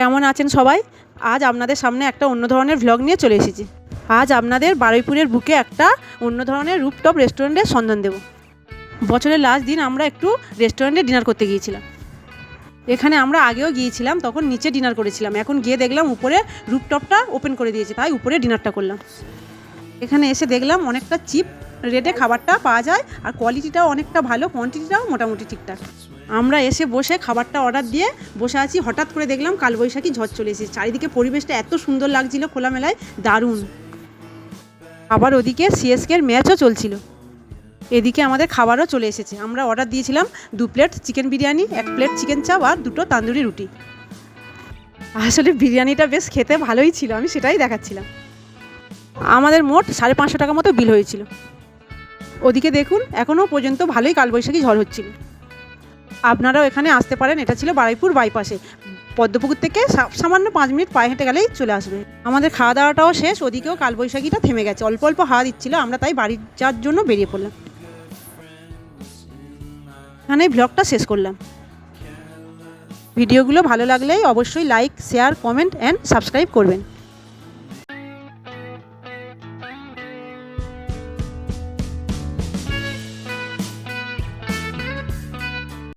কেমন আছেন সবাই? আজ আপনাদের সামনে একটা অন্য ধরনের ভ্লগ নিয়ে চলে এসেছি। আজ আপনাদের বারুইপুরের বুকে একটা অন্য ধরনের রুফটপ রেস্টুরেন্টের সন্ধান দেব। বছরের লাস্ট দিন আমরা একটু রেস্টুরেন্টে ডিনার করতে গিয়েছিলাম। এখানে আমরা আগেও গিয়েছিলাম, তখন নিচে ডিনার করেছিলাম। এখন গিয়ে দেখলাম উপরে রুফটপটা ওপেন করে দিয়েছে, তাই উপরে ডিনারটা করলাম। এখানে এসে দেখলাম অনেকটা চিপ রেটে খাবারটা পাওয়া যায়, আর কোয়ালিটিটাও অনেকটা ভালো, কোয়ান্টিটিটাও মোটামুটি ঠিকঠাক। আমরা এসে বসে খাবারটা অর্ডার দিয়ে বসে আছি, হঠাৎ করে দেখলাম কালবৈশাখী ঝড় চলে এসেছে। চারিদিকে পরিবেশটা এত সুন্দর লাগছিল, খোলামেলায় দারুণ। আবার ওদিকে সিএসকের ম্যাচও চলছিল। এদিকে আমাদের খাবারও চলে এসেছে। আমরা অর্ডার দিয়েছিলাম 2 plate chicken biryani, 1 plate chicken চাপ আর 2টো তান্দুরি রুটি। আসলে বিরিয়ানিটা বেশ খেতে ভালোই ছিল, আমি সেটাই দেখাচ্ছিলাম। আমাদের মোট 550 টাকা মতো বিল হয়েছিল। ওদিকে দেখুন এখনও পর্যন্ত ভালোই কালবৈশাখী ঝড় হচ্ছিল। আপনারাও এখানে আসতে পারেন। এটা ছিল বারুইপুর বাইপাসে, পদ্মপুকুর থেকে সামান্য 5 মিনিট পায়ে হেঁটে গেলেই চলে আসবে। আমাদের খাওয়া দাওয়াটাও শেষ, ওদিকেও কালবৈশাখীটা থেমে গেছে। অল্প অল্প হাওয়া দিচ্ছিল, আমরা তাই বাড়ি যাওয়ার জন্য বেরিয়ে পড়লাম। এখানে ব্লগটা শেষ করলাম। ভিডিওগুলো ভালো লাগলেই অবশ্যই like, share, comment and subscribe করবেন।